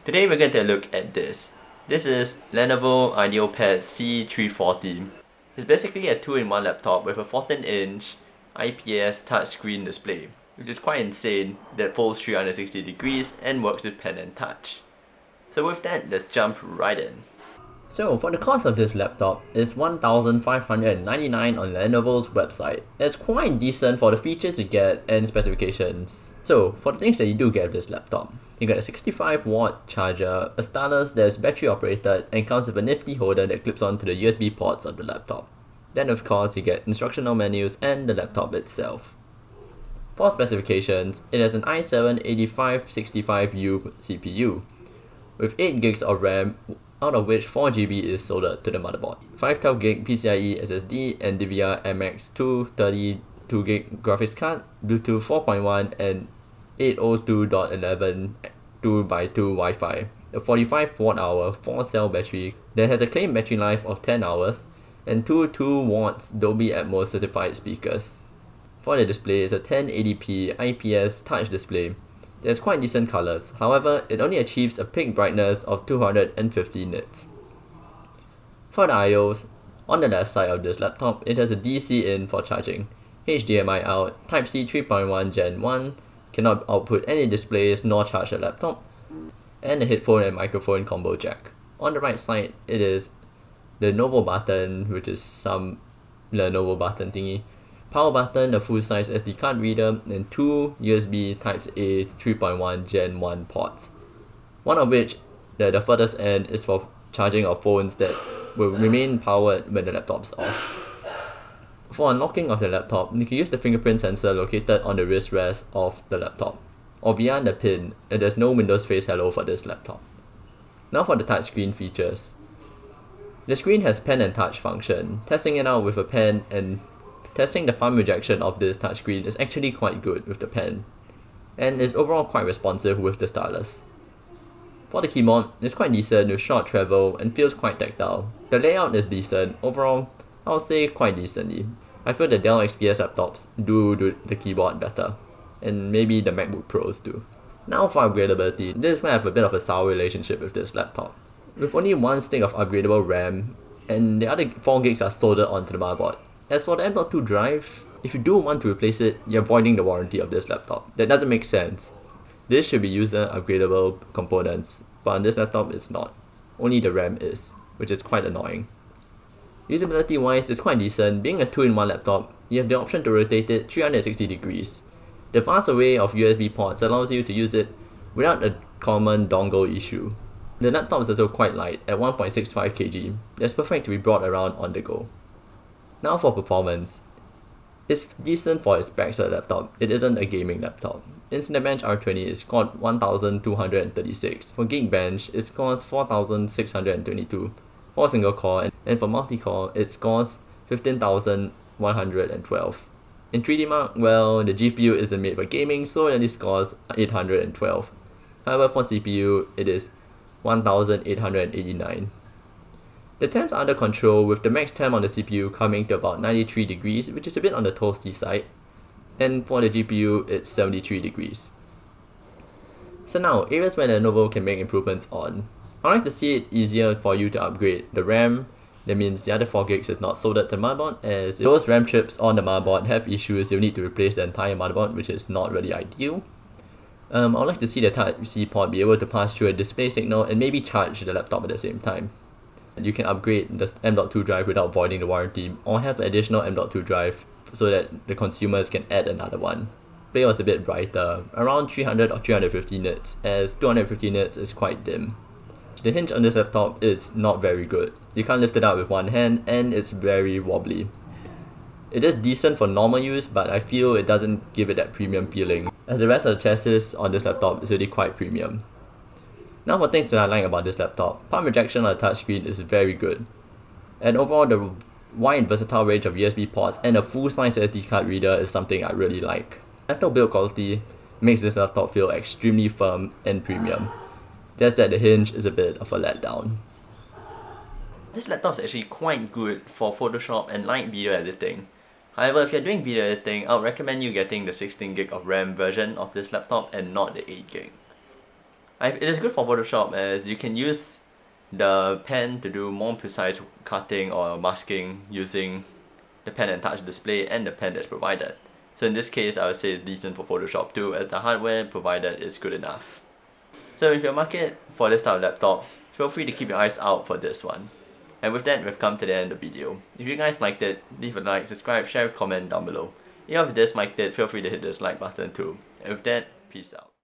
Today we're going to look at this. This is Lenovo IdealPad C340. It's basically a 2-in-1 laptop with a 14-inch IPS touchscreen display, which is quite insane, that folds 360 degrees and works with pen and touch. So with that, let's jump right in. So for the cost of this laptop, it's $1,599 on Lenovo's website. That's quite decent for the features you get and specifications. So for the things that you do get with this laptop, you get a 65-watt charger, a stylus that's battery operated and comes with a nifty holder that clips onto the USB ports of the laptop. Then of course you get instructional menus and the laptop itself. For specifications, it has an i7-8565U CPU with 8GB of RAM, out of which 4GB is soldered to the motherboard. 512GB PCIe SSD, NVIDIA MX2 32GB graphics card, Bluetooth 4.1 and 802.11 2x2 Wi-Fi, a 45 Wh/hour 4-cell battery that has a claimed battery life of 10 hours, and two 2W Dolby Atmos certified speakers. For the display, it's a 1080p IPS touch display. There's quite decent colors, however, it only achieves a peak brightness of 250 nits. For the I/Os, on the left side of this laptop, it has a DC in for charging, HDMI out, Type-C 3.1 Gen 1, cannot output any displays nor charge the laptop, and a headphone and microphone combo jack. On the right side, it is the Lenovo button, which is some Lenovo button thingy, power button, a full-size SD card reader, and two USB Type-A 3.1 Gen 1 ports. One of which, the furthest end, is for charging of phones that will remain powered when the laptop's off. For unlocking of the laptop, you can use the fingerprint sensor located on the wrist rest of the laptop, or via the pin, and there's no Windows Face Hello for this laptop. Now for the touchscreen features. The screen has pen and touch function. Testing it out with a pen and testing the palm rejection of this touchscreen is actually quite good with the pen, and is overall quite responsive with the stylus. For the keyboard, it's quite decent with short travel and feels quite tactile. The layout is decent, overall, I would say quite decently. I feel the Dell XPS laptops do the keyboard better, and maybe the MacBook Pros do. Now for upgradability, this is where I have a bit of a sour relationship with this laptop. With only one stick of upgradable RAM, and the other 4GB are soldered onto the motherboard. As for the M.2 drive, if you do want to replace it, you're voiding the warranty of this laptop. That doesn't make sense. This should be user upgradable components, but on this laptop it's not. Only the RAM is, which is quite annoying. Usability wise, it's quite decent. Being a 2-in-1 laptop, you have the option to rotate it 360 degrees. The vast array of USB ports allows you to use it without a common dongle issue. The laptop is also quite light at 1.65 kg. That's perfect to be brought around on the go. Now for performance. It's decent for its specs of a laptop. It isn't a gaming laptop. In Cinebench R20 it scored 1236. For Geekbench it scores 4622 for single core, and for multi-core it scores 15112. In 3D Mark, well, the GPU isn't made for gaming, so it only scores 812. However, for CPU it is 1889. The temps are under control, with the max temp on the CPU coming to about 93 degrees, which is a bit on the toasty side, and for the GPU it's 73 degrees. So now, areas where Lenovo can make improvements on. I'd like to see it easier for you to upgrade the RAM. That means the other 4GB is not soldered to the motherboard, as if those RAM chips on the motherboard have issues, you'll need to replace the entire motherboard, which is not really ideal. I'd like to see the Type-C port be able to pass through a display signal and maybe charge the laptop at the same time. You can upgrade the M.2 drive without voiding the warranty, or have an additional M.2 drive so that the consumers can add another one. Display was a bit brighter, around 300 or 350 nits, as 250 nits is quite dim. The hinge on this laptop is not very good. You can't lift it up with one hand, and it's very wobbly. It is decent for normal use, but I feel it doesn't give it that premium feeling, as the rest of the chassis on this laptop is really quite premium. Now for things that I like about this laptop, palm rejection on the touchscreen is very good. And overall, the wide versatile range of USB ports and a full-size SD card reader is something I really like. Metal build quality makes this laptop feel extremely firm and premium. Just that the hinge is a bit of a letdown. This laptop is actually quite good for Photoshop and light video editing. However, if you're doing video editing, I would recommend you getting the 16GB of RAM version of this laptop and not the 8GB. It is good for Photoshop as you can use the pen to do more precise cutting or masking using the pen and touch display and the pen that's provided. So in this case, I would say it's decent for Photoshop too, as the hardware provided is good enough. So if you're market for this type of laptops, feel free to keep your eyes out for this one. And with that, we've come to the end of the video. If you guys liked it, leave a like, subscribe, share, comment down below. If you guys liked it, feel free to hit this like button too. And with that, peace out.